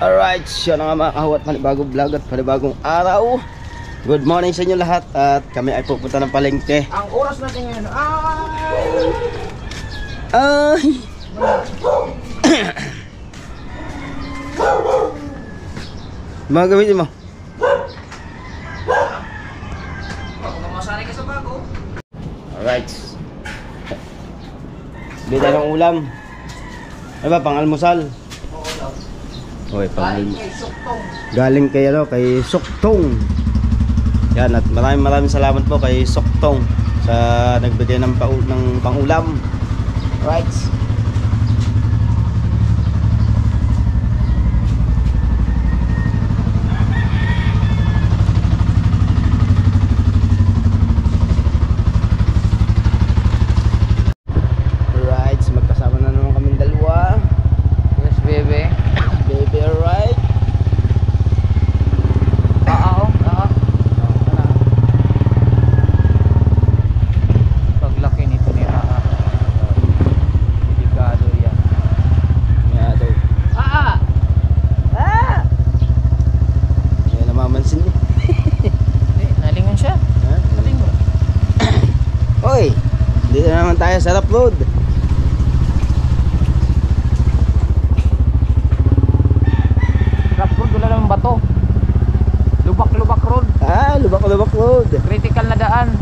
Alright, siya na nga mga kahawat, panibagong vlog at panibagong araw. Good morning sa inyo lahat at kami ay pupunta ng palengke. Ang oras natin ngayon ay mga gamitin mo. Masanay ka sa bago. Alright, bida ng ulam. Ano ba, pang-almusal? Okay, galing kay ano, kay Suktong. Yan, at maraming salamat po kay Suktong sa nagbigay ng pang-ulam. Right. Right, magkasama na naman kaming dalawa. Yes, baby. Baby, alright. Oo. Paglaki nito ni Aa. Delikado yan. Nga daw. Yan namamansin niya. Hindi, nalingon siya. Ha? Nalingon. Oy, dito na naman tayo sa upload. Rough road, wala naman bato. Lubak road. Lubak road. Critical na daan.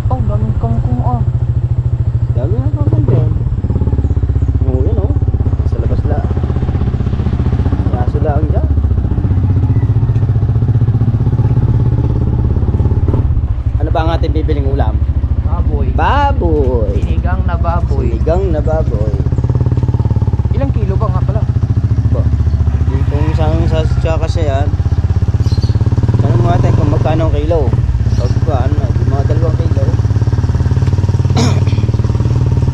Oh, daming kangkong Dami na kang dyan. Oo, yan o. Sa labas la. Yaso lang dyan. Ano ba ang ating bibiling ulam? Baboy. Baboy. Sinigang na baboy. Sinigang na baboy. Ilang kilo ba nga pala? Ba? Kung isang sasya kasi yan. Tanong mo natin kung magkano ang kilo. Pagkaan na, mga 2 kilo.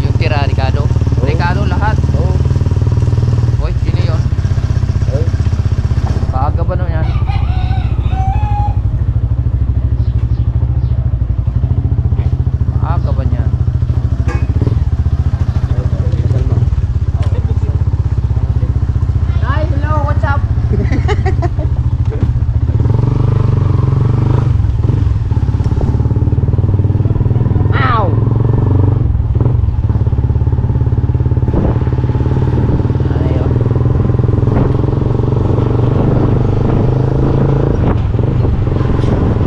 Yung tira, Ricardo. Oh. Ricardo lahat. Oo. Boy, sino yun? Oh. Paaga ba nun yan? Paaga ba niyan? Hi, hello, what's up? Ow! Ayaw.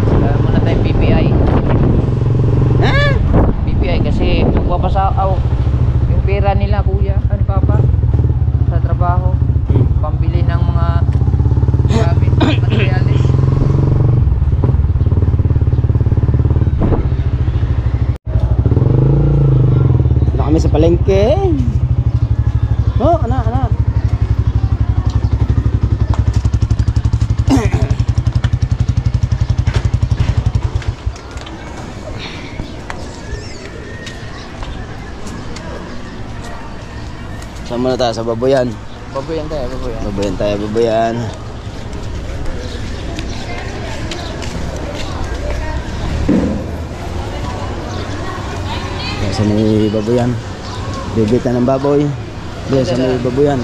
Kaya muna tayo PPI. Ha? PPI kasi magpapasaw yung pera nila kuya, ano papa, sa trabaho, pambili ng mga gamit, materialis. Ano kami sa palengke? Oh, anak. Saan muna tayo? Sa baboyan. Baboyan tayo, baboyan. Baboyan. Sa may baboyan. Bibita ng baboy. Sa may baboyan.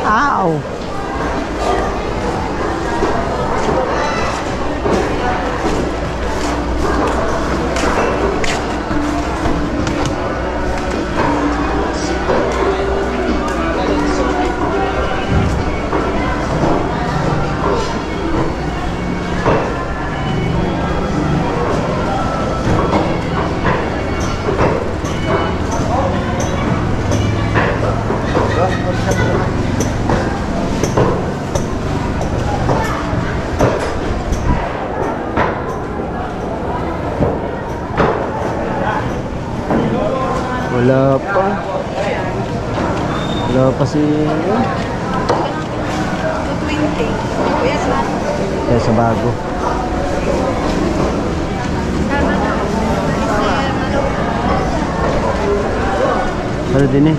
Ow! Wala pa. Wala pa si Sa bago. Ano din eh.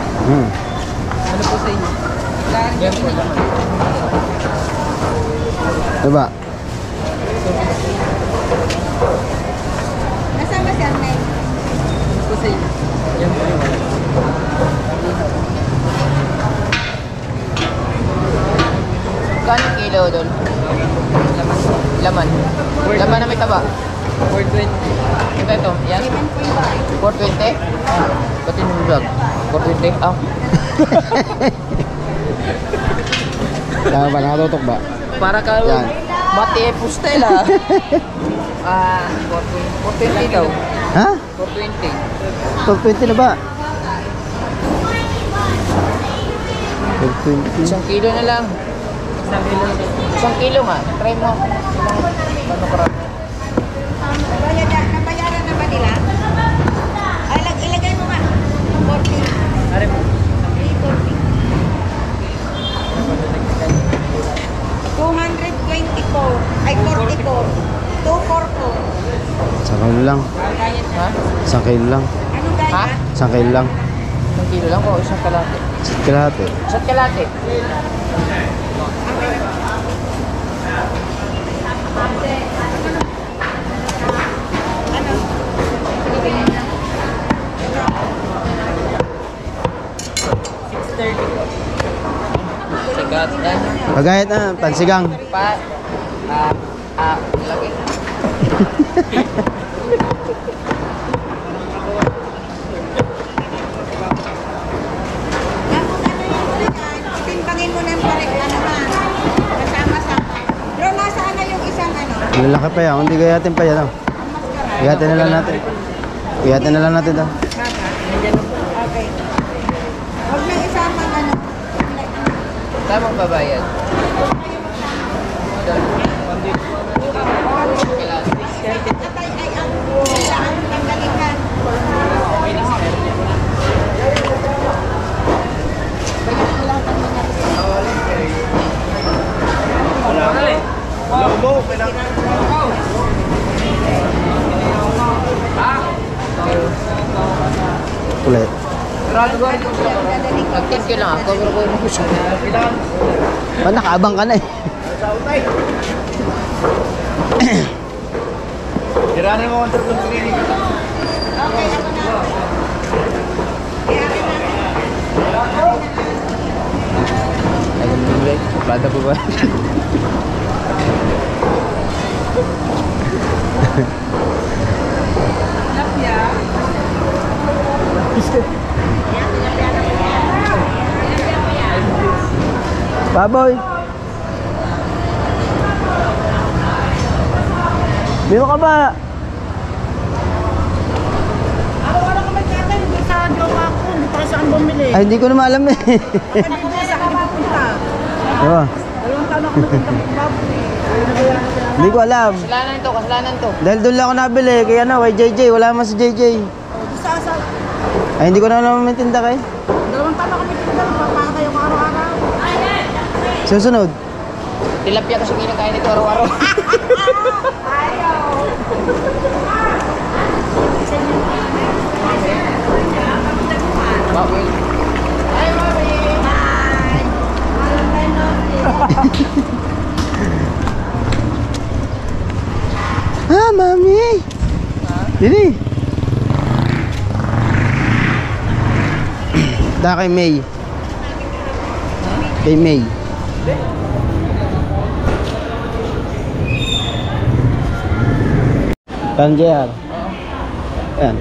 Ano po sa inyo? Yan po naman. Diba? Nasama si Arnel? Ano po sa inyo? Yan po yung kano kilo doon? Laman. Laman na may taba. 420. Ito. Yan. 420? Ba't yung vlog? 420? Ah. Tama ba? Nakatutok ba? Para ka Yan. mati pustel ah. 420 daw. Ha? 420. 12.20 na ba? 12.20. Isang kilo na lang. Isang kilo nga. Try mo. Ano karami? Nabayaran na ba nila? Ay, ilagay mo nga. 40. Are mo. 224. Ay, 44. 244. Isang kilo lang. Ha? Isang kilo lang. Anong Ha? gaya? Isang kilo lang. Isang kilo lang o isang kalate? Isa't kalahati. Isa't kalate. Ano? Sigat yan. Pagayat na, pansigang. Pa. Lagi. Timpangin mo na yung parik na naman. Kasama-sama. Bro, nasaan na yung isang ano? Lalaki pa yan. Hindi gayatin pa yan. Oh. Gayatin na lang natin. Gayatin na lang natin. Oh. Okay. Huwag na isama ano. Tamang babayad. Atay ay ang kailangan panggalingan. Ulit. Nag-10 ka lang ako. Pero ko yung gusto. Pa, nakaabang ka na eh. Okay, ako na. Ay, plata po ba? Baboy. Bino ka ba? Araw-araw ka magkakay, hindi sa jowa ko, hindi para saan bumili. Ay, hindi ko na maalam eh. Sa ka pupunta. Diba? Dalawang taon ako nagpunta ng baboy. Hindi ko alam. Kasalanan to, kasalanan to. Dahil doon lang ako nabili. Kaya ano, kay JJ. Wala naman si JJ. Sa Ay, hindi ko na naman maintinda kay. dalawang taon ako nagpunta, papakatay ako araw-araw. Susunod. Tilapia kasi kinakain nito araw-araw. Ayaw. Baboy. Ay, mami. Bye. Ah, mami. Dini. Da kay May. Kay May. Tanjer. Oo. Ayan.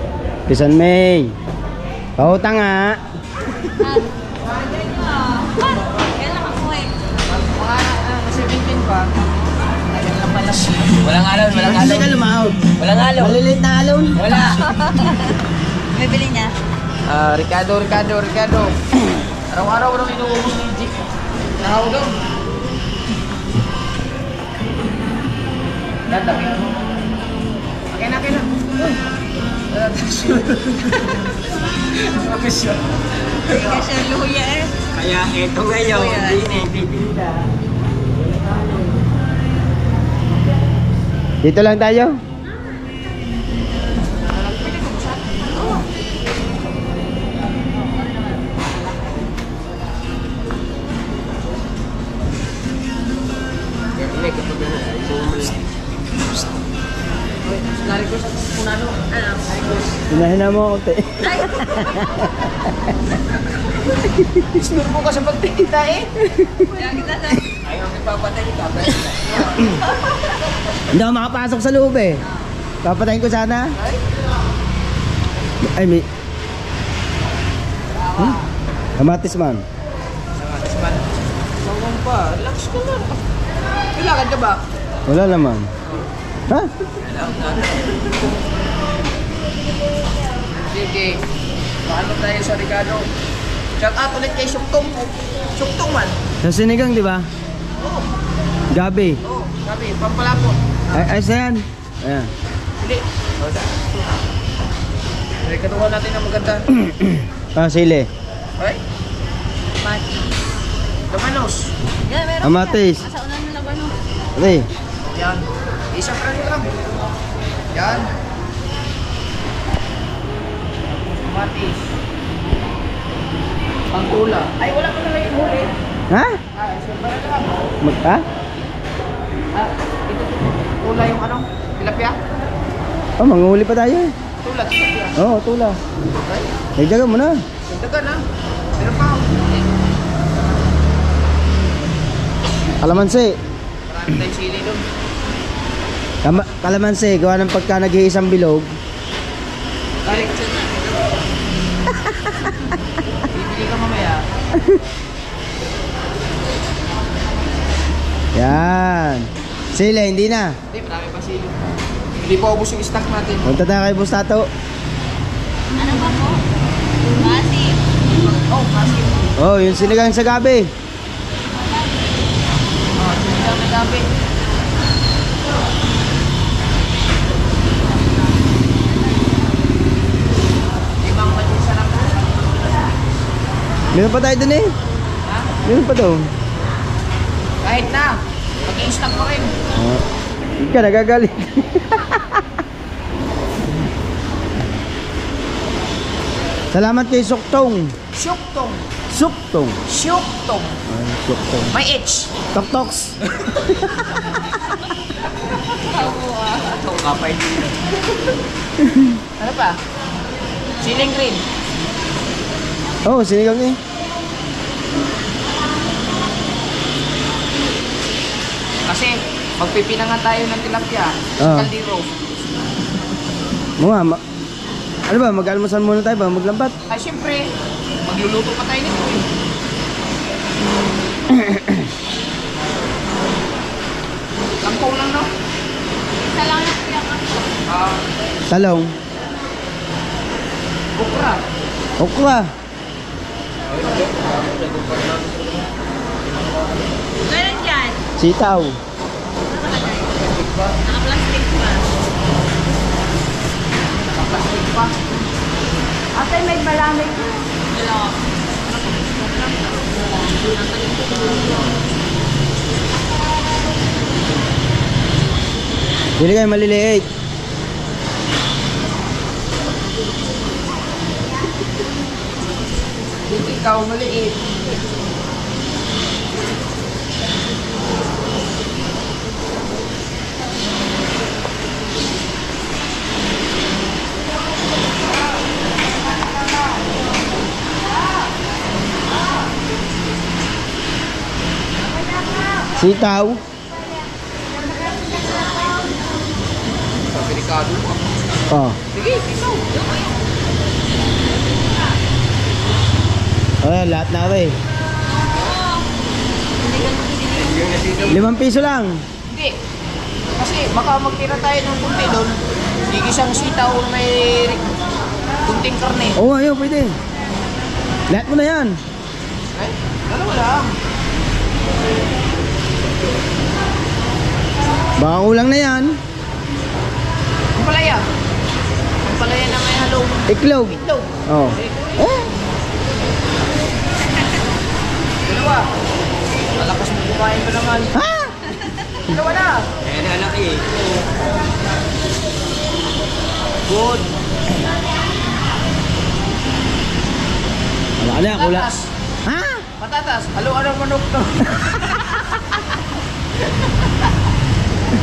Pisan May. Pautang nga. Mga 17 pa. Ayun lang pala. Walang alon, walang Hindi alon. ka lumahog. Walang alon. Malilit na alon. Wala. Bibili niya. Ricardo. Araw-araw nang inuubos ni Jeep. Nahawag. Yan, dami. Akin na. Bakasyon. Hindi ka siya luya eh. Kaya ito ngayon, binitinda. Dito lang tayo. Lari ko sa punano. Hinahina mo ako, te. Isturbo ka sa pagtinda eh. Kaya kita sa... Ayaw ang ipapatay ka. Hindi ako makapasok sa loob eh. Papatayin ko sana. Ay, may... Kamatis man. Sawang pa. Relax ka lang. Kailangan ka ba? Wala naman. Ha? Sige. Paano tayo sa Ricardo? Shout out ulit kay Syuktong. Syuktong man. Sa sinigang, di ba? Oo. Gabi. Oo. Sabi, pampalapot. Ay, saan? Ayan. Hindi. Ricardo natin ang maganda. Sili. Ay? Mati. Damanos. Yan, meron Amatis. Sa unan nila ba no? Ate. Yan. Isang kanya lang. Yan. Matis. Pangtula. Ay, wala ko na lang yung huli. Ha? Silver na lang. Ha? Ito. Tula yung ano? Tilapia? Oh, manguhuli pa tayo eh. Tula, tilapia. Oo, tula. Ay, Nagdagan mo na. dagan na. Pero pa. Kalamansi. Marami tayong sili doon. Kalamansi, gawa ng pagka nag-iisang bilog. Balik. Bibili ka mamaya. Yan. Sili, hindi na. Hindi, marami pa sili. Hindi pa ubos yung stock natin. Punta tayo kay Bustato. Ano ba po? Mati. Oh, maski. Oh, yung sinigang sa gabi. Oh, sinigang na gabi. Limang matin sarap. Meron pa tayo dun eh. Ha? Meron pa doon. Kahit na. Mag-i-stock pa rin. Hindi ka nagagalit. Salamat kay Suktong. Syuktong. Suktong. Syuktong. Ay, Suktong. May H. Tok-toks. Ito, kapay din. Ano pa? Siling green. Oh, sinigang eh. Kasi magpipinangan tayo ng tilapia sa Ah. kaldero. Mga, ano ba, mag-almusal muna tayo ba? Maglambat. Ay, syempre, magluluto pa tayo nito eh. Lampong lang, no? Isa lang na kuya ka. Talong. Okra. Okra. Meron dyan. Sitaw. Naka-plastic pa. Plastic pa. Ate, may malamig. Hello. Hindi kayo maliliit. Dito ikaw maliit. Sitaw. Pabili Delikado pa. Oh. Sige, ikaw. Ayan, lahat na rin. 5 piso lang. Hindi. Kasi baka magtira tayo ng kunti doon. Igisang sitaw na may kunting karne. Oo, ayun, pwede. Lahat mo na yan. Eh, dalawa lang. Baka kulang na yan. Ang palaya. Ang palaya na may halong Iklog. itlog. Oh. Eh, dalawa. Malakas mo kumain pa naman. Ha? Dalawa na. Eh, lalaki eh. Good. Wala ka na, kulang. Patatas. Ha? Patatas. Halo-halo ng manok to.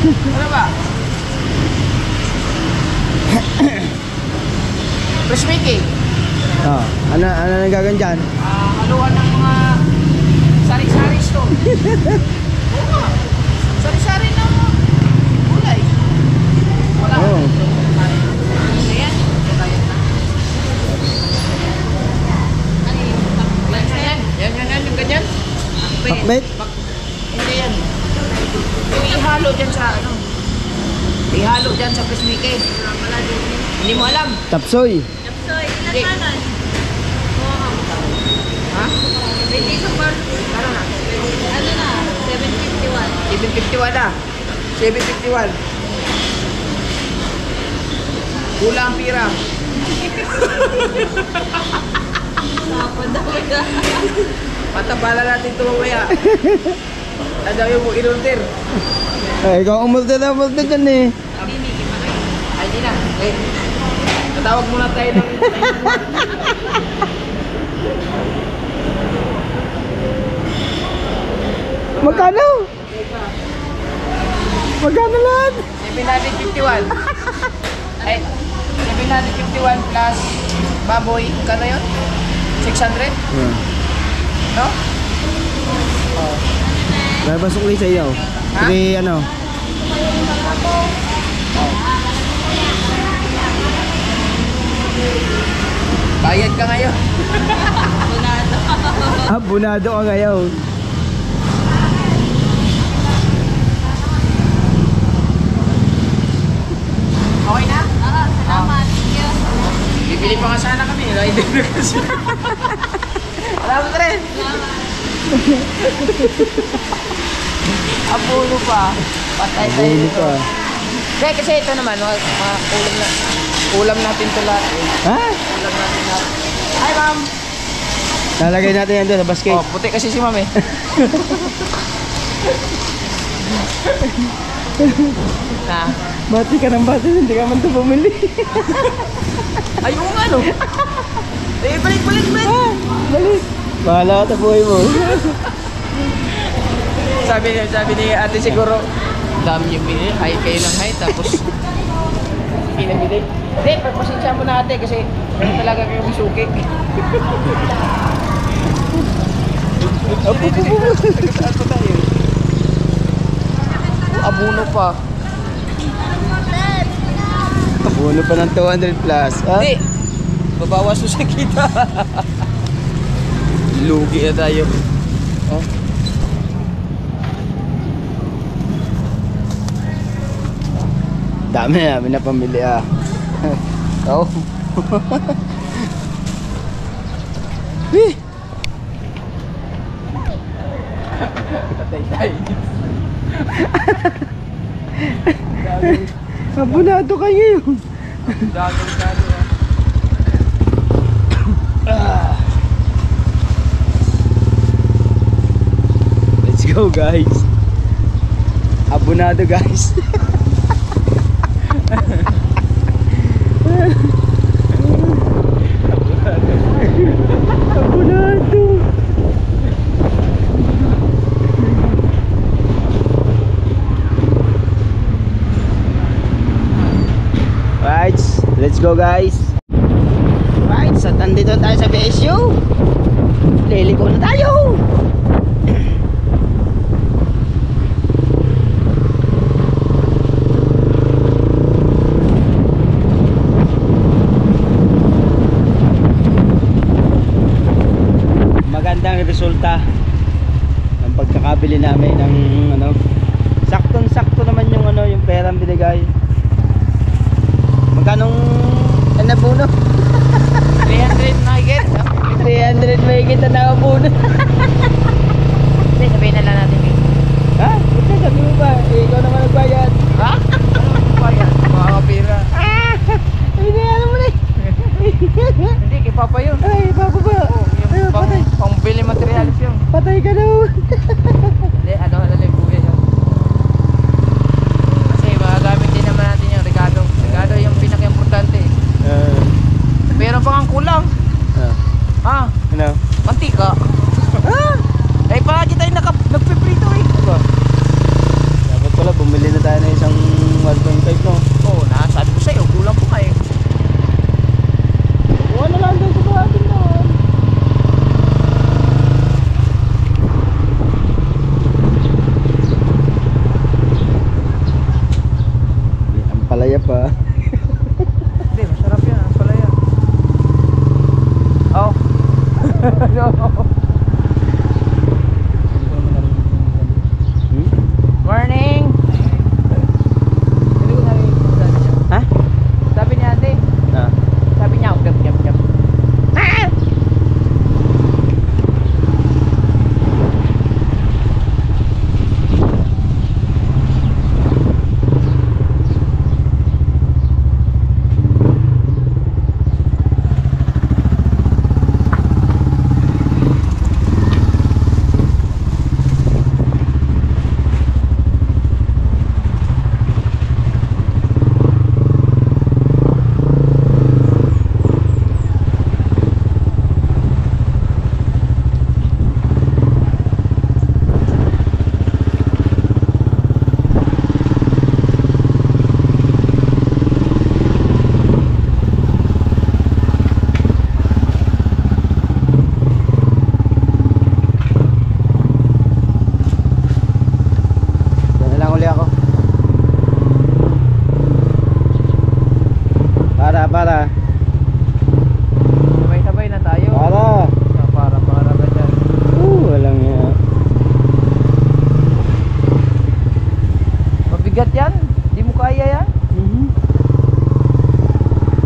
Ano ba? Fresh Mickey. Oh. Ano nang gagawin dyan? Haluan ng mga sari-sari store. Oo nga. Sari-sari ng gulay. Wala. Oo. Ayan. Yan, yung ganyan. Pakbet? Hindi yan. Yung ihalo dyan sa ano. Ihalo dyan sa Fresh Mickey. Hindi mo alam. Tapsoy. Hindi. Ha? Karo na? 751 na. 751. Kulang ang pira. Patabala natin ito mamaya. Ang mo inuntir. Eh, ikaw umulta dyan eh. Ay, di na. Eh, tatawag muna tayo ng... Magkano? Magkano lahat? 751. Ay, 751 plus baboy. Kano yun? 600? Yeah. No? Dahil ba sukli sa iyo? Ha? Sige, ano? Bayad ka ngayon. Bunado ka ngayon. Okay na? Salamat. Bibili pa nga sana kami. Rider na kasi. Salamat rin. Apuno pa. Patay tayo Bili dito. pa. Kaya kasi ito naman, mga ulam natin ito lahat. Ha? Ulam natin lahat. Hi ma'am! Lalagay natin yan doon sa basket. Oh, puti kasi si ma'am eh. Na. Bati ka ng bati, hindi ka man ito bumili. Ay, oo nga no. Eh, balik. Balik. Bahala ka sa buhay mo. Sabi ni ate siguro, dami yung binili, high kayo ng high, tapos pinabili. Hindi, pagpasensya mo na ate kasi meron talaga kayo misuki. Saan pa tayo? Abuno pa. Puno pa ng 200 plus. Ha? Hindi, babawas mo sa kita. Lugi na tayo. Oh. Dami na pamili ah. Oh. Eh, Patay tayo. abunado ka ngayon. Dagang Let's go guys. Abunado guys. Abunado. Right, let's go guys. Right, so nandito tayo sa BSU. Liliko na tayo. pagkakabili namin ng ano, saktong-sakto naman yung ano, yung perang binigay. Magkanong napuno? 300 na higit. 300 may kita na napuno. Hindi, sabihin na lang natin. Ha? Ito, sabi mo ba? Ikaw naman nagbayad. Ha? Ano ba yan? Mga kapira. Hindi, ano mo na. Hindi, kay Papa yun. Ay, baba ba? Yung pang-bili materials yun. Patay ka daw. Hindi, ano lang kuya yun. Kasi magagamit din naman natin yung Ricardo. Ricardo yung pinaka-importante. Meron pa kang kulang. Ha? Ano? Mantika. Eh, palagi tayo nagpiprito eh. Dapat pala bumili na tayo ng isang 1.5 no? Oo, nasabi ko sa'yo, kulang po nga eh. Buwan na lang daw sa bahatin naman. Ang palaya pa. Hindi, masarap yan, ang palaya. Oh. Morning! Hindi ko narinig kung sabi niya. Ha? Sabi niya ate, Ah. sabi niya, gap. Diyan na lang uli ako. Para. Sabay-sabay na tayo. Para. Para ba dyan? Walang yan. Mabigat yan? Di mo kaya yan?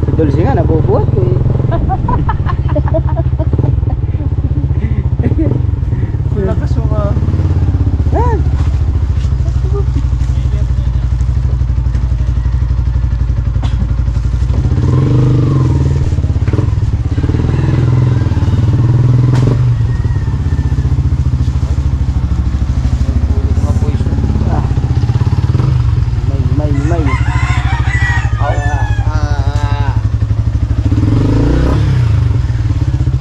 Si Dulce nga nabubuhat ko eh. Lakas mo nga. Ah! Mga boys. May.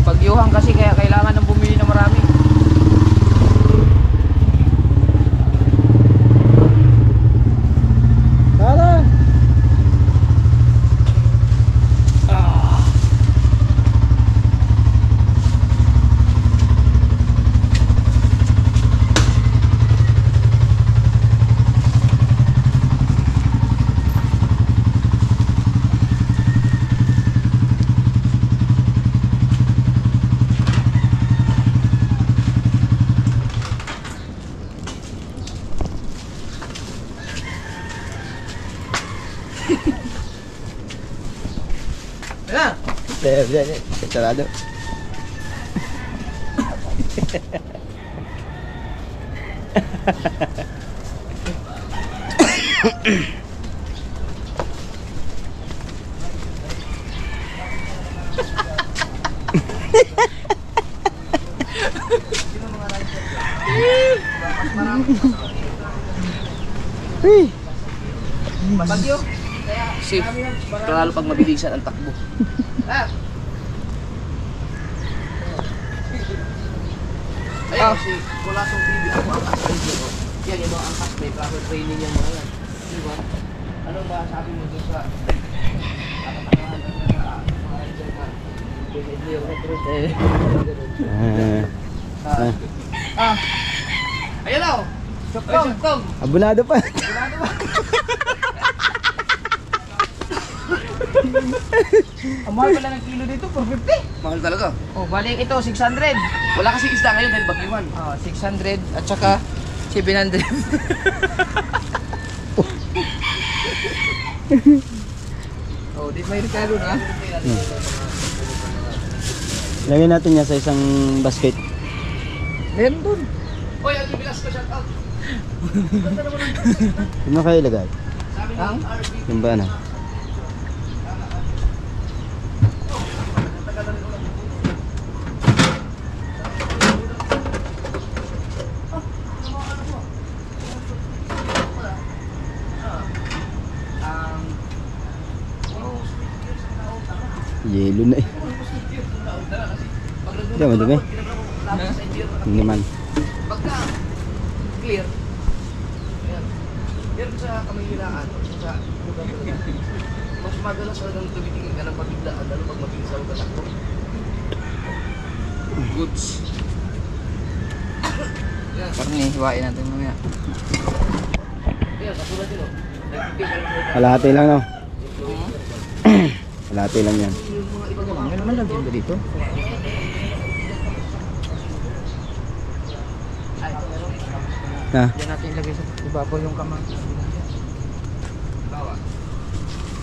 Pagyuhan kasi kaya kailangan ng bumili na marami. Para. Ayan. Sarado. Bagyo. Safe. Lalo pag mabilisan ang takbo. Ayun, si Kulasong TV ako ang video ko. Yan yung mga angkas, may proper training yung mga yan. Diba? Anong ba sabi mo doon sa katatakahan ng mga rider ka? Hindi yung recruit eh. Ayun o! Suktong! Abunado pa. Abunado ba? Ang mahal pala ng kilo dito, 450. Mahal talaga. Oh, balik ito, 600. Wala kasi isda ngayon dahil bagyuhan. 600 at saka 700. Oh, di may Ricardo na. Lagyan natin niya sa isang basket. Meron dun. Oy, ang bilas ko shout out. Ano kayo ilagay? Ang? Yung ba ano? Yelo na eh. Hindi mo dumi. Hindi naman. Pagka clear. Ayan. Yan sa kamahilaan. Sa mas madalas talagang tumitingin ka ng pagiglaan lalo pag mabilis ka takbo. Goods. Yan. Parang hihiwain natin mamaya. Yan, katulad yun o. Kalahati lang no. Kalahati lang yan. Ano naman lang din dito? Ha? Diyan natin ilagay sa ibabaw yung kamay.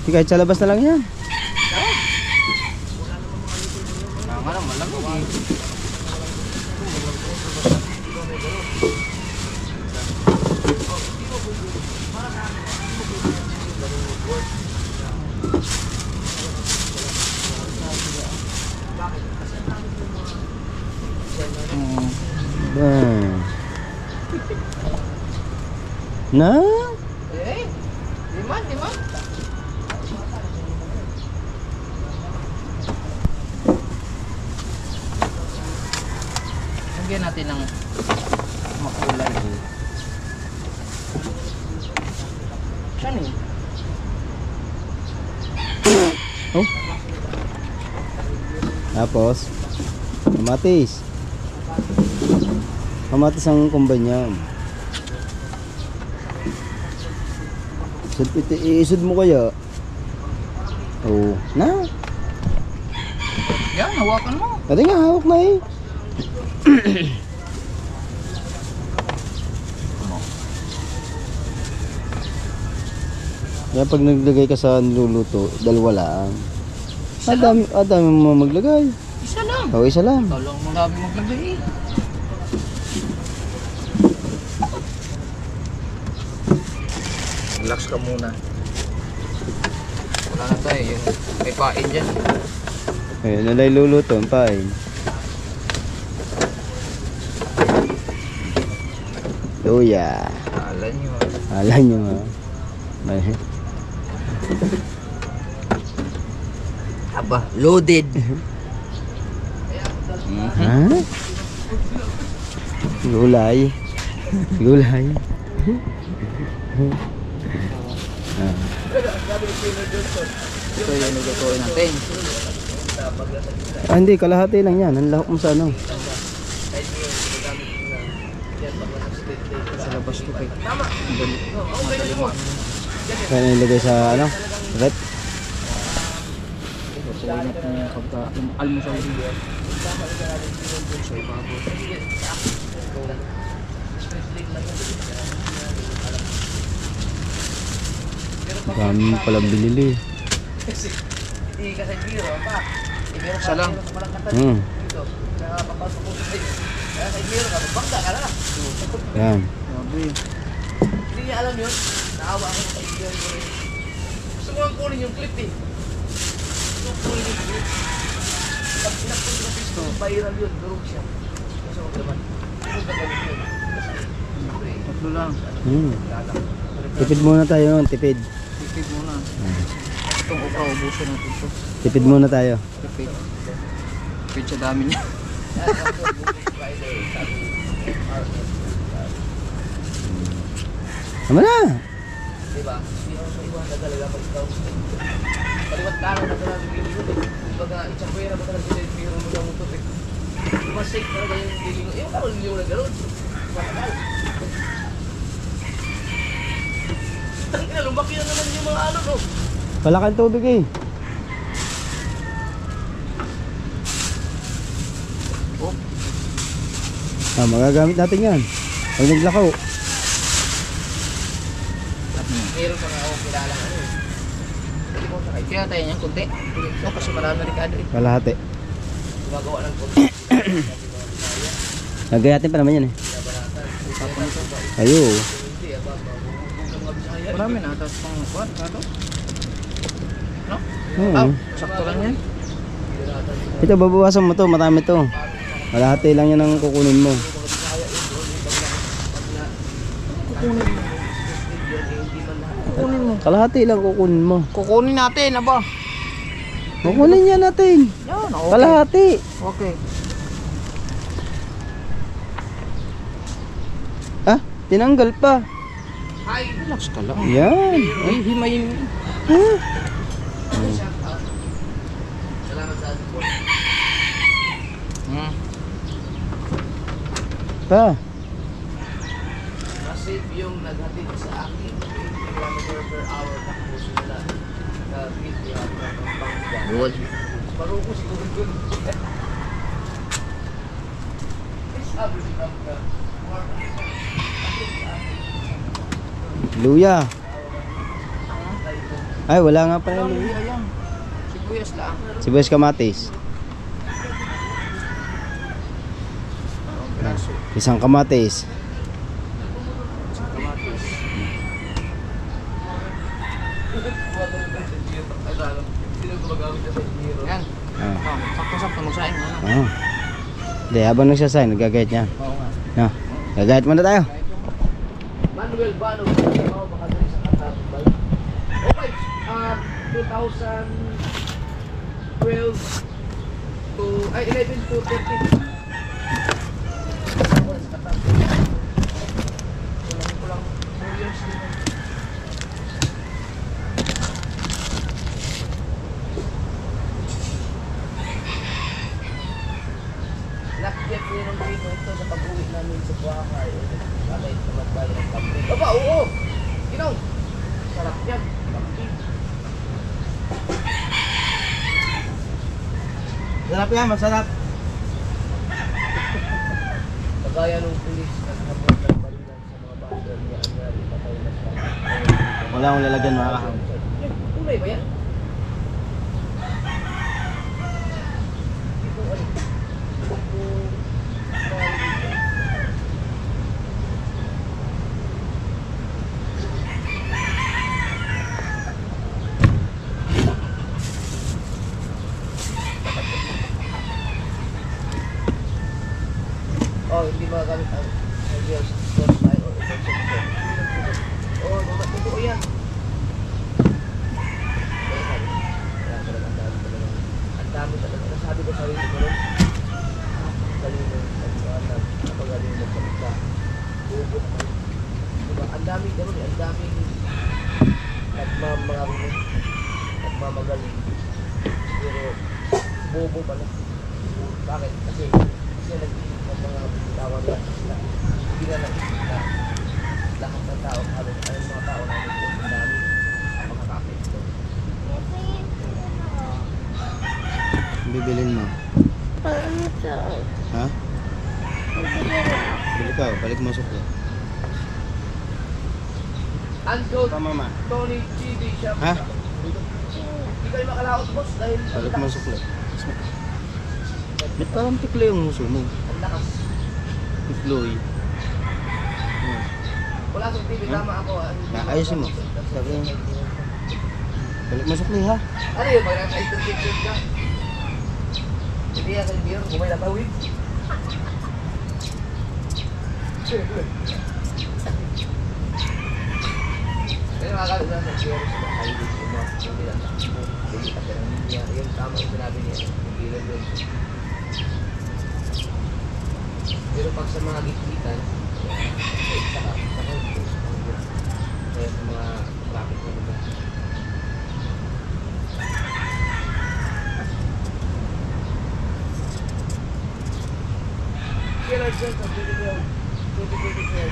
Di kahit sa labas na lang yan. Tama naman lang. Na? Eh, lima. Lagyan natin ng makulay. Saan eh? Oh. Tapos kamatis. Kamatis ang kumbanya. Iisod mo kaya? Oh, na. Yan, hawakan mo. Pati nga hawak na eh. Kaya pag naglagay ka sa niluluto, dalawa lang. Dami mo maglagay. Isa lang. O, isa lang. Talong mo namin maglagay eh. Relax ka muna. Wala na tayo. Yung may pain dyan. Ayun, nalay luluto, ang pain. Luya. Alam nyo. Alam nyo ha. Aba, loaded. Ha? Gulay. Gulay. Ito yung nagatuin natin. Hindi, kalahati lang yan. Ang lahok mo sa ano. Sa labas ko kay. Madali mo ano. Kaya nilagay sa ano? Rep. Tutuin natin yung pagka yung almusal dito. Sa ibabaw. Dami pala binili. Hindi ka sa biro pa. Isa lang. Dito. Kaya papasok mo sa biro. Kaya sa biro ka, magbangga ka na. Yan. Grabe. Hindi niya alam yun. Naawa ako sa biro. Gusto mo lang kunin yung clip eh. Gusto mo kunin yung clip. Pag pinakot yung pisto, viral yun. Durog siya. Gusto mo naman. Gusto mo gagawin yun. Tatlo lang. Tipid muna tayo nun, tipid. Tipid muna. Itong okra, ubusin natin ito. Tipid muna tayo. Tipid. Tipid sa dami niya. Tama na! Diba? Hindi ako sa iba talaga pag ikaw. Paliwat ka na talaga bibili yun eh. Kumbaga, itsapuya na ba talaga bibili mo ng motor eh. Mas safe talaga yung bibili mo. Yung karoon hindi mo na gano'n. Matagal. Tangina, lumaki na naman yung mga ano no. Palakang tubig eh. Magagamit natin yan. Pag naglakaw. Meron pa nga ako kilalang ano eh. Pwede ko sakay. Kaya tayo niyan kunti. No, kasi marami na rikado eh. Kalahati. Gumagawa ng kunti. Nagayatin pa naman yan eh. Ayo. Marami na. Tapos pang kuwan. Kato. No? Oo. Sakto lang yan. Ito, babawasan mo to. Marami to. Kalahati lang yan ang kukunin mo. Kukunin mo. Kalahati lang kukunin mo. Kukunin natin, aba. Kukunin yan natin. Yan, okay. Kalahati. Okay. Ah, tinanggal pa. Ay, relax ka lang. Yan. Ay, himayin. Ah. Salamat sa support. Pa. Mas safe yung naghatid sa akin. 80 km per hour tapos nila. Na-beat niya ako ng pangga. Good. Paruko siguro dun. Sabi si Pangga. Luya. Ay, wala nga pala yung luya. Ayan. Sibuyas lang. Sibuyas kamatis. Isang kamatis. Yan. Ah. Oh, sakto-sakto magsaing mo na. Ah. Hindi, habang nagsasay, nagagayat niya. Oo nga. No. Gagayat muna tayo. Manuel Bano, baka dali sa Katabal. Okay, 2012 to, ay 11 to 13. Kulang 4 years din. Nakyat niya ng dito ito sa pag-uwi namin sa Buakay. Bakit naman tayo ng kamping? Aba, oo! Ginaw! Sarap yan. Kamping. Sarap yan, masarap. Kagaya nung pulis na nakapag ng balilan sa mga bander niya ang nari patay na siya. Wala akong lalagyan mga kahang. Tunay ba yan? Ito ano? Oh, hindi magagamit ang ideas source tayo or consumption. Oh, totoo yan. Ang dami talaga. Nasabi ko sa sarili ko rin. Galing mo. Napagaling mo sa mga bubo na kayo. Diba? Ang daming gano'n eh. Ang daming nagmamagaling. Pero bobo pala. Bakit? Kasi nag-iisip ng mga tawag na sila. Hindi na nag-iisip na lahat ng tao, halos ay mga tao na nag-iisip ang dami mga kapit ko. Bibilin mo. Ha? Bili ka, balik mo sukli. Uncle Pa mama. Tony TV Shop. Ha? Hindi kayo makalaot, boss, dahil Balik mo sukli. Ba't parang tiklo yung muso mo? ang lakas. Tikloy. Wala sa TV, tama ako. Ayusin mo. Sabi niya. Balik mo sukli ha? Ano yun, pag nasa-picture ka? Hindi yan, sa beer, kumay na tawid. Kaya nakakalit na sa beer, sa mga highways, yung mga hindi lang takbo, hindi ka ng linya. Yun, tama yung sinabi niya, hindi lang yun. Pero pag sa mga gitlitan, saka kaya sa mga traffic na naman. Kailan dyan sa video 2024?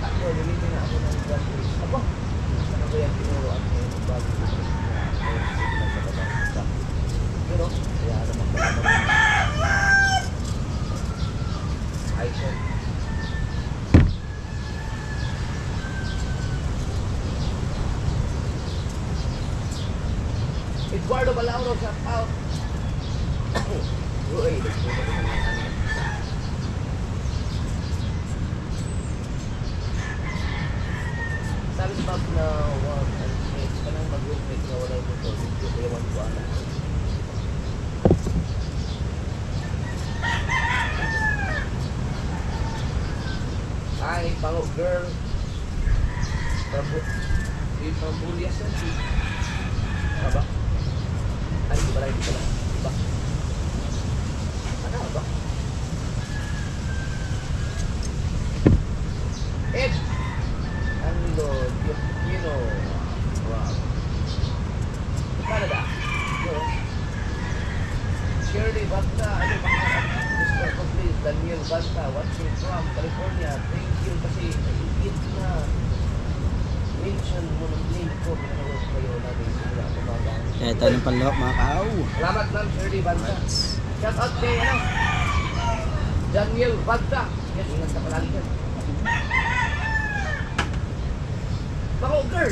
Ako, lumiti na ako ng gastos. Ako, ano ba yan tinuro at ngayon bago ko sa pero, kaya naman pala. Tyson. Eduardo Balauro, shout out. Uy, sabi ni Bob na wag and change ka nang mag-roommate na wala yung motor. Hindi ewan ko alam. Hi, Pango girl. From Bulias yan. Ano ba? Ay, di ba lang, di ba lang? Di ba? Ano ba? Ed! Anglo, Filipino. Wow. Canada. No. Shirley Banta. Ano ba? Mr. Complete. Daniel Banta. Watching from California. Thank you kasi nag-hit na. Mention mo ng link ko. Pinanawag kayo natin. Simula kumaga. Kaya tayo ng panlok mga kao. Salamat ma'am, Shirley Banta. Shout out kay ano? Daniel Banta. Yes, ingat ka palagi dyan. Bako, girl!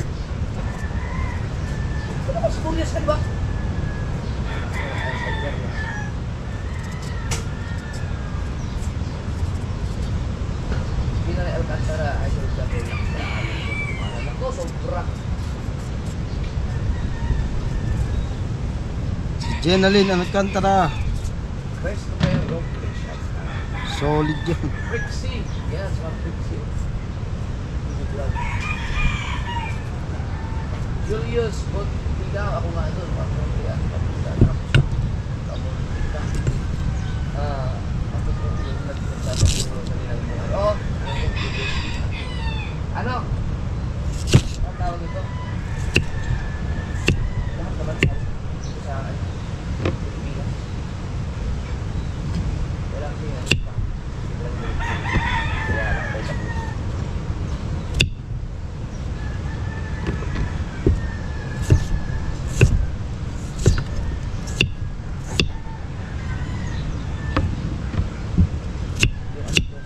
Ano ba sa Bulias ka ba? Pina na Alcantara, ay sa sabi lang sa alam ko, sobra. Si Jenaline Alcantara. Best na kayo, road place. Solid yan. Trixie. Yes, mga Trixie. Good luck. Julius, but ikaw, ako nga doon. Ako nga doon. Ako po yung nagsasabi ko sa nilang mga. Oh! Ano? Ang tawag ito? Lahat naman sa akin. Pilipinas. Wala siya. Kaya lang tayo tapos.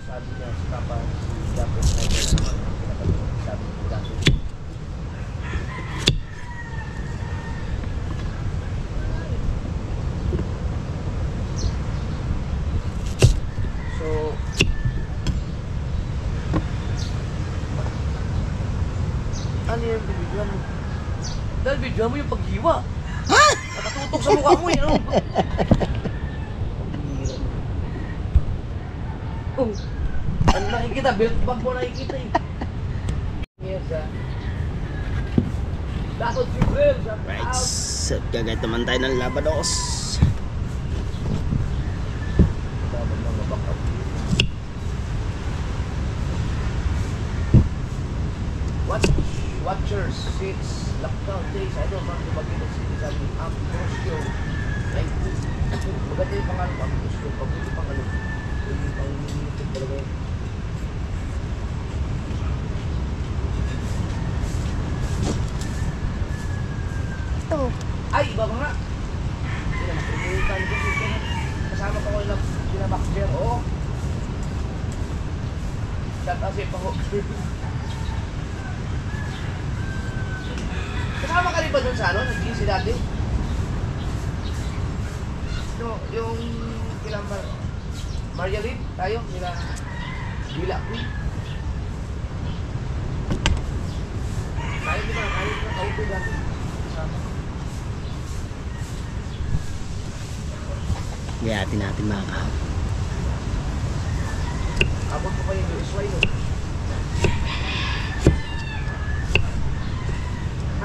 Sabi niya, si Papa, si Japo, sabi ko lang. So, ano yung binigyan mo? Dahil binigyan mo yung paghiwa. Ha? Nakatutok sa mukha mo eh. Ano? Oh, ano nakikita? Belt bag mo nakikita eh. Yes, ah. Dapat si Bel, shout Right. out. Set kagad naman tayo ng Labados. Dapat mga backup. Watchers, seats, lockdown days. I don't want to magkita city sa amin. Ambrosio. Ay, maganda yung pangalan. Ambrosio. Pabuti pangalan. Yung pang-YouTube talaga yun. Oh. Ay, iba ba nga? Hindi na makikita ko dito. Kasama ko yung pinabakcher. Oo. Shout out sa Pango. Kasama ka rin ba dun sa ano? Nag-GC dati? No, yung kailan ba? Maria Lid, tayo, nila Bila Queen. Tayo di ba? Tayo di ba? Kaupo dati. Kasama. Gayatin natin mga kao. Abot ko pa yung USY no?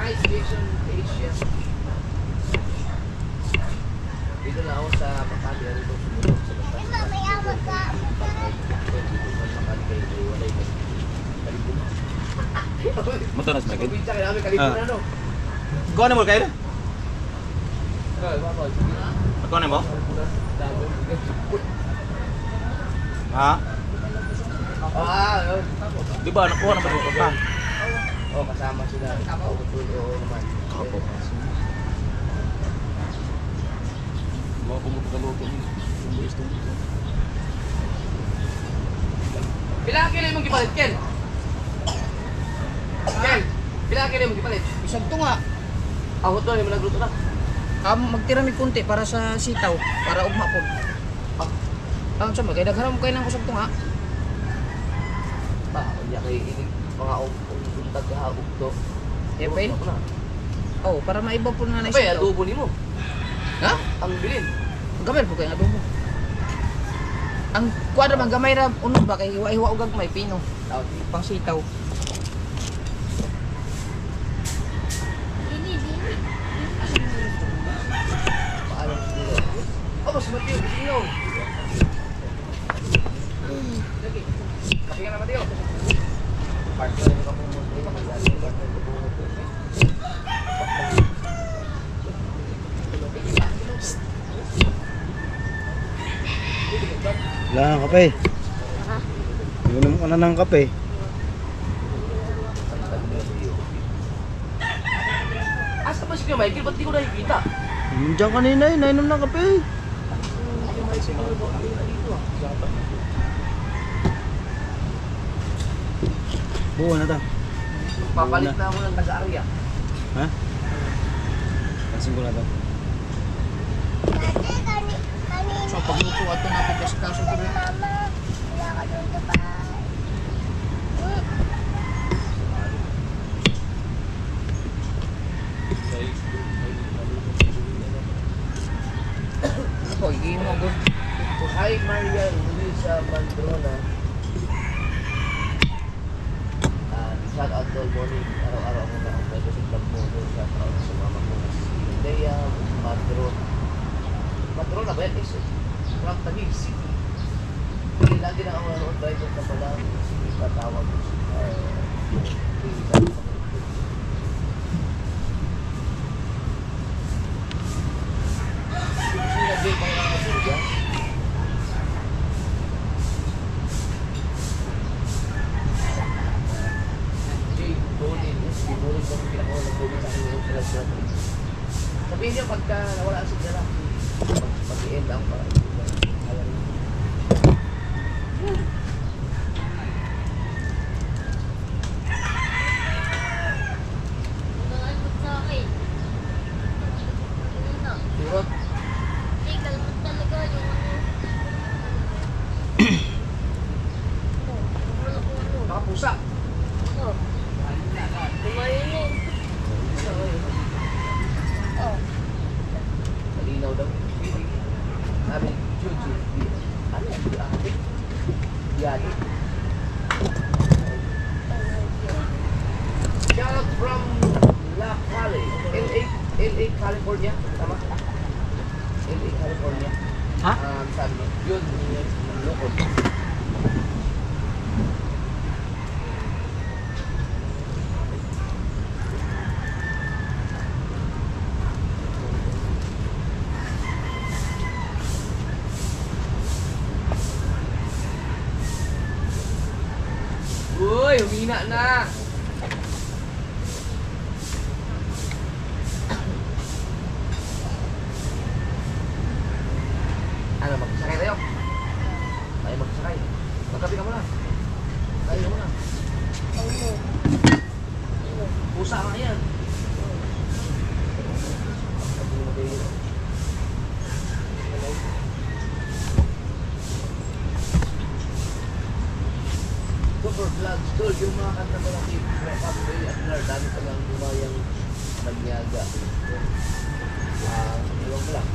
Hi, Jason Asia. Dito na ako sa Makati. Dito sumunod sa Makati. May awag ka. Motor na smakin. Pabinsa kaya namin kalipun na no? Kuha na mo kayo? Ay, baka, sige na. Kuha na mo? Ha? Yun. Di ba nakuha na ba dito pa? Oh, kasama sila. Oo naman. Kapo. Mga pumupukaluto niyo. Tumbulis. gipalit, Ken? Ken, pila ka mo gipalit? Isang tunga. Ako to, yung nagluto na. Magtira mi kunti para sa sitaw, para ugma po. Ang sama, kaya nagharam kayo ng kusang tunga. Kaya kay inig mga untag kahapog to. Epel? Oh, para maiba po na na Abay, sitaw. adobo ni mo. Ha? Ang bilin. Gamay po kayo nga adobo. Ang kwadra man gamay ra unod ba kay hiwa-hiwa ug may pino. Pang sitaw. Paalam siguro. Oh, mas Mateo, sino? Lagi. Kapag na Mateo. Partner ng kapumunti, magdali partner ng kapumunti. Wala ng kape. Inom ka na ng kape. Asa ba si Kuya Michael? Ba't di ko nakikita? Diyan kanina eh, nainom ng kape. Buo na ta. Papalit na ako ng taga-area. Ha? Kasing ko na to. So pagluto ato natin kasi kaso ko rin. Hoy, game mo good. Hi, Marian Luisa Mandrona. Shout out all morning. Araw-araw ako na ang pwede sa vlog mo doon. Shout out sa mama ko na si Lea Madron. Madron na ba yan? From Taguig City. Hindi lagi na ako nanood driver ka pala. Sige, tatawag. Sinabi pa nga ako siya. Sabihin niyo pagka nawala ang sigara, pag-i-end lang para alam niyo. Surot, nakapusa. Malinaw daw. Sabi ni Juju, ano yan? Diadik? Diadik? Shout out from La Cali, LA, California. Tama? LA, California. Ha? Sabi niya, yun, lukod. Uy, humina na. Ano, magsasakay tayo? Tayo magsasakay. Magkapi ka muna. Tayo muna. Pusa nga yan. Super vlogs, tol, yung mga kanta ba natin, Pablo at Lar, dami tagang lumayang nagniaga. Iwan ko lang.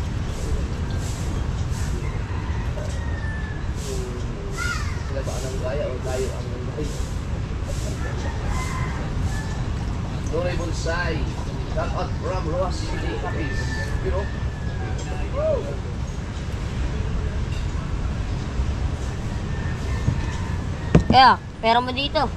Sila ba ang gaya o tayo ang gaya? Doray Bonsai, shout out from Roas City, Capiz. Pero, Kaya, pera mo dito.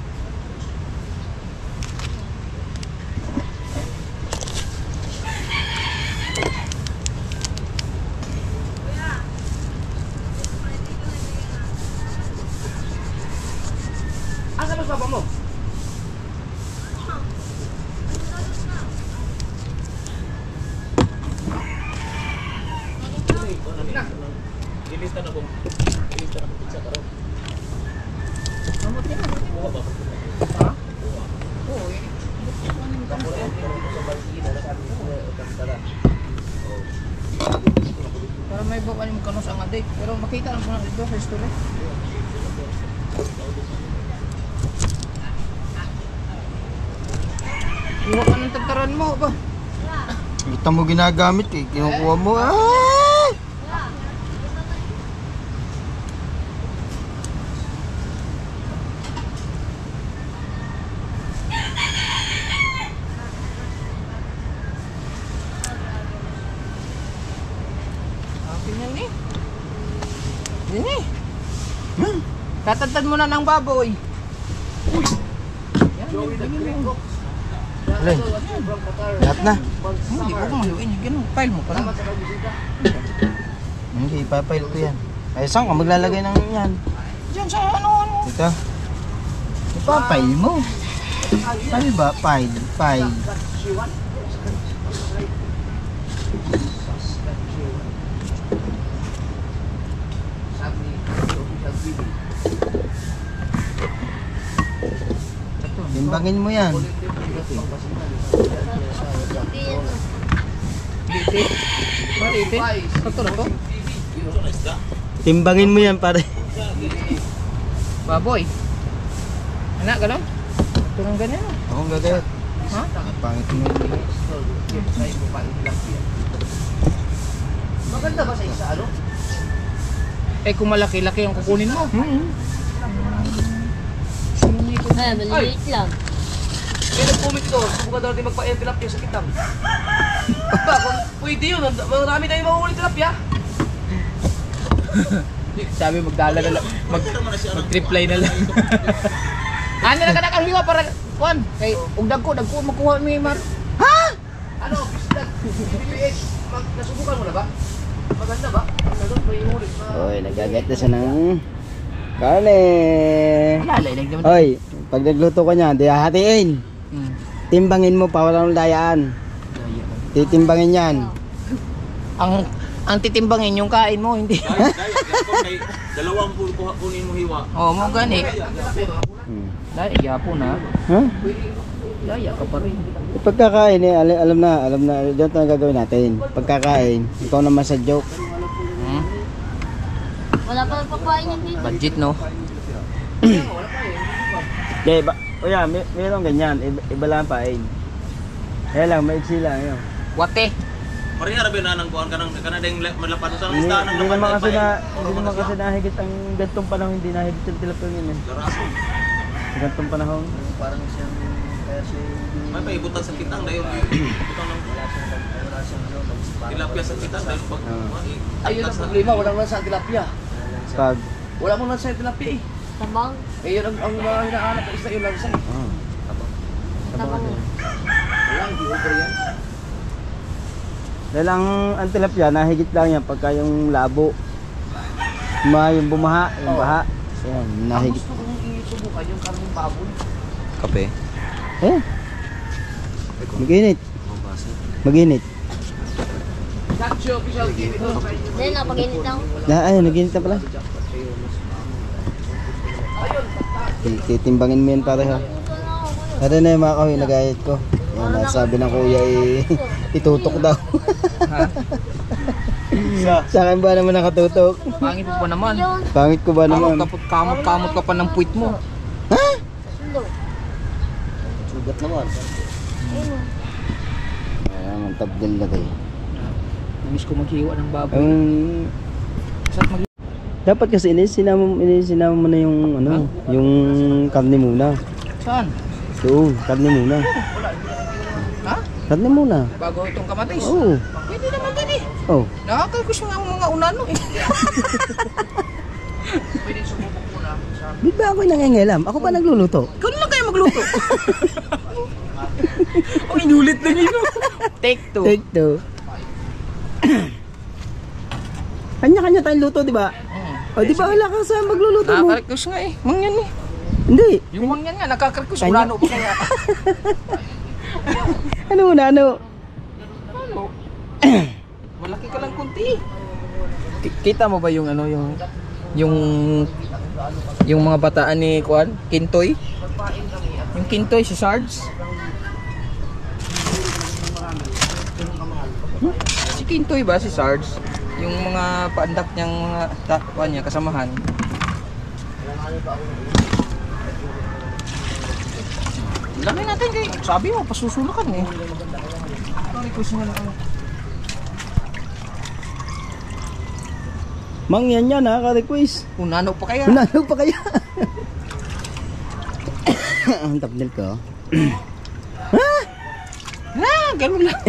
asa ba papa mo? Ilista na ko. Ilista na ko pizza karon. Mamuti na. Hindi, pero makita lang po na dito sa history. Iwa ka ng tagtaran mo ba? Kita mo ginagamit eh. Kinukuha mo. Ah! Akin yan eh. Yan eh. Tatagtan mo na ng baboy. Alay. Lahat na. Hindi ko maluin. Ganun, file mo pa lang. Hindi, ipapile ko yan. Ay, saan ka maglalagay ng yan? Diyan sa ano. Ito. Ipapile mo. File ba? File. File. Timbangin mo yan. Marite. Ito na to. Timbangin mo yan pare. Baboy. Anak, ganun? Ito nang ganyan. Ako ang gagayat. Ha? Pangit mo. Maganda ba sa isa, ano? Eh, kung malaki-laki ang kukunin mo. Ay, maliliit lang. May nag-comment ito, subukan daw natin magpa-air tilapia sa kitang. Ba, kung pwede yun, marami tayong mahuhuli tilapia. Sabi magdala na lang, mag-reply na lang. Ano na kanak ang hiwa para, Juan, kay ugdag ko makuha mo yung mar. Ano, bisdag, BBH, nasubukan mo na ba? Maganda ba? Ano, may huli. Oy, nagagayat na siya ng karne. Lalay lang naman. Oy, pag nagluto ka niya, di hahatiin. Hmm. Timbangin mo pa walang dayaan. Titimbangin yan. Ang titimbangin yung kain mo, hindi. Dalawang kunin mo hiwa. Oh, mo gani. Hmm. Dai, yapo na. Ha? Yaya ka pa rin. Pagkakain eh, alam na, dito na gagawin natin. Pagkakain, ikaw naman sa joke. Hmm? Wala pa nagpapain yan dito. Budget, no? Okay, yeah, mayroong ganyan, iba lang pain. Kaya lang, maiksi lang yun. Wate. Mariha rabi na nang kuhan ka ng kanadeng malapad sa Hindi listahan ng naman kasi nahigit ang gantong panahon, hindi nahigit yung tilapia yun eh. Laraso. Sa gantong panahon. Parang siyang, kaya siya May paibutan sa kitang dahil ibutang ng tilapia sa kitang dahil pag Ayun ang problema, walang lansa ang tilapia. Pag, Wala mong lansa yung tilapia eh. Tabang. Eh, yun ang mga hinahanap na isda yung lansa eh. Tabang. Wala, hindi over yan. dahil ang tilapia, nahigit lang yan pagka yung labo. Yung bumaha, yung baha. Yan, Ang nahigit. gusto kong isubukan yung karning baboy. kape. Eh, mag-init. Mag-init. Nacho, official TV to. Hindi, napaginit ako. Ayun, nag-init na pala. Titimbangin mo yan pare ha. Ano na yung mga kahoy, nagayat ko. Yan, nasabi ng kuya itutok daw. Ha? Sa akin ba naman nakatutok? Pangit mo pa naman. Yun. Pangit ko ba naman? Kamot ka pa ng puwit mo. Ha? Sundo. Sugat naman. Ayun. Ayan, ang tabdil na tayo. Namiss ko maghiwa ng baboy. Ang dapat kasi isinama mo na yung ano, yung karne muna. Saan? Oo, karne muna. Ha? Karne muna. Bago itong kamatis? Oo. Pwede naman din eh. Oh. Nakakalikus nga ang mga unano eh. Pwede sumubok muna. Di ba ako nangingilam? Ako ba nagluluto? Ikaw na lang kayo magluto. O inulit na nino. Take two. Take two. Kanya-kanya tayong luto, di ba? O, di ba wala ka sa magluluto mo? Nakakalikus nga eh. Mangyan eh. Hindi. Yung mangyan nga nakakalikus. Kanya- Unano pa kaya. Ano muna, ano? Ano? Malaki ka lang kunti. Kita mo ba yung ano yung mga bataan ni Kuan, Kintoy? Yung Kintoy si Sarge? Si Kintoy ba si Sarge? yung mga paandak niyang mga takpan niya, kasamahan. Lagay natin kay, sabi mo, pasusulakan eh. Request mo lang. Mang yan yan ha, ka-request. Unano pa kaya? Unano pa kaya? Ang thumbnail ko. Ha? Na, ganun lang.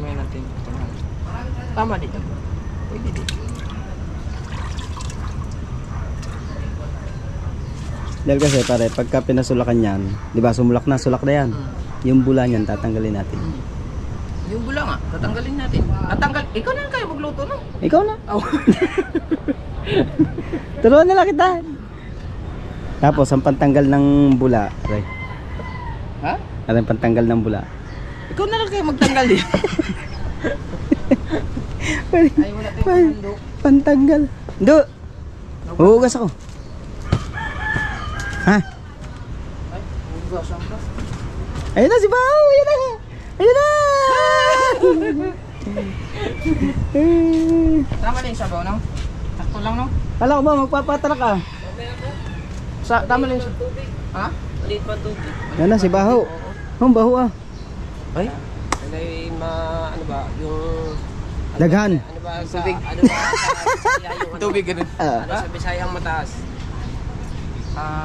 May natin. Tama dito. Pwede dito. Dahil kasi pare, pagka pinasulakan yan, di ba sulak na yan. Yung bula niyan, tatanggalin natin. Yung bula nga, tatanggalin natin. Tatanggal, ikaw na lang kayo magluto no? Ikaw na. Oh. Turuan na lang kita. Tapos, ang pantanggal ng bula. Right. Ha? Ano yung pantanggal ng bula? Ikaw na lang kayo magtanggal din. Ay, wala tayong handok. Pantanggal. Do. Huhugas ako. Ha? Ay, hugasan ka. Ayun na si Bao. Ayun na. Ayun na. Tama na yung sabaw, no? Takto lang, no? Kala ko ba magpapatara ka? Tama na yung sabaw. Ha? Maliit pa tubig. Yan na si Baho. Ang Baho ah. Ay? Ay, ano ba, yung... Daghan. Ano ba sa... Ano ba sa Bisaya yung ano? Tubig ganun. Ano sa Bisaya ang mataas?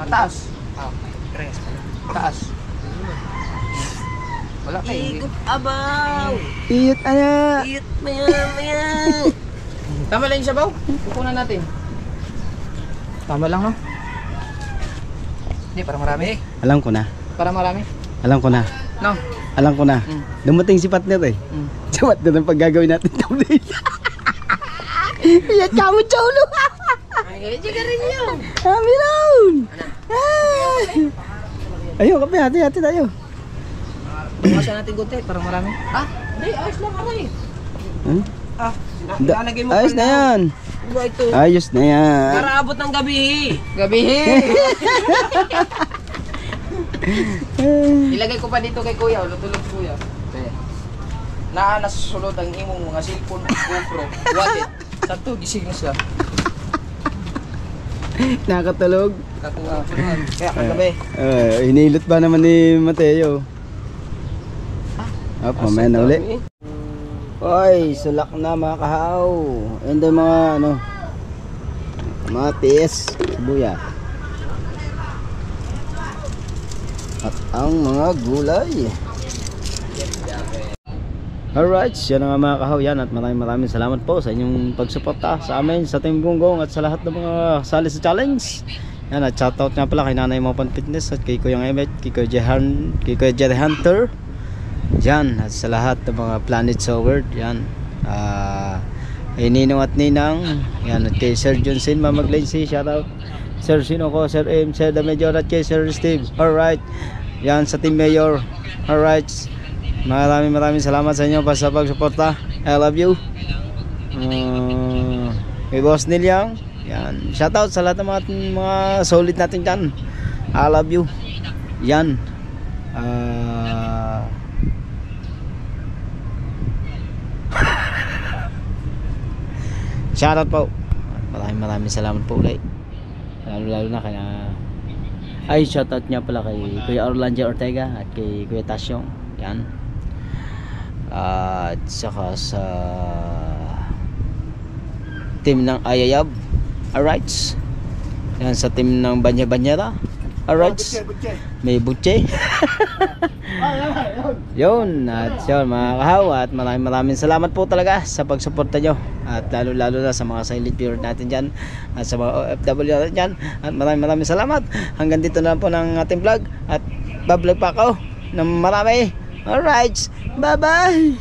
Taas. Ah, tres. Taas. Wala kayo. Hindi. Ikot abaw! Iyot ana. Iyot maya maya! Tama lang yung sabaw. Kukunan natin. Tama lang, no? Hindi, para marami. Alam ko na. Para marami. Alam ko na. No? Alam ko na. Mm. Dumating si partner eh. Mm. Si partner ang paggagawin natin thumbnail. Iyot ka mo, Cholo. Ay, sige rin yun! Kami raon. Ayun, kape. Hati-hati tayo. Bawasan natin gunti para marami. Hindi, ayos lang aray. Hmm? Lalagay mo Ayos na yan. Diba ito? Ayos na yan. Para abot ng gabi. Gabihi! Ilagay ko pa dito kay Kuya, lutulog Kuya. Nasusulod ang imong mga cellphone, GoPro, wallet. Sa to, gising na siya. Nakatulog. Katuwa. Kaya kagabi. Hinilot ba naman ni Mateo? Mamaya na uli. Oy, sulak na mga kahaw. Ayan daw mga ano, kamatis, sibuyas. At ang mga gulay. Alright, yan ang mga kahaw yan. At maraming salamat po sa inyong pagsuporta sa amin, sa Team Gunggong at sa lahat ng mga sali sa challenge. Yan, at shoutout nga pala kay Nanay Mopan Fitness at kay Kuya Emet, kay Kuya Jerry Hunter. Yan, at sa lahat ng mga planet sa world. Yan, kay Ninong at Ninang. Yan, at kay Sir Johnson, Mama Glency, shoutout. Sir Sinoko, Sir M, Sir The Major at kay Sir Steve. Alright, yan sa Team Mayor. Alright, maraming salamat sa inyo pa sa pagsuporta. I love you. Kay Boss Nilyang, yan, shoutout sa lahat ng mga solid natin dyan. I love you. Yan, shoutout po. Maraming salamat po ulit. Lalo na kaya ay shoutout niya pala kay Kuya Orlando Ortega at kay Kuya Tasyong. Yan. At saka sa team ng Ayayab. Alright. Yan sa team ng Banya-Banyera. Alright. May butche. Yun. At yun mga kahaw. At maraming salamat po talaga sa pagsuporta nyo. At lalo na sa mga silent viewer natin dyan. At sa mga OFW natin dyan. At maraming salamat. Hanggang dito na po ng ating vlog. At bablog pa ako ng marami. Alright. Bye bye.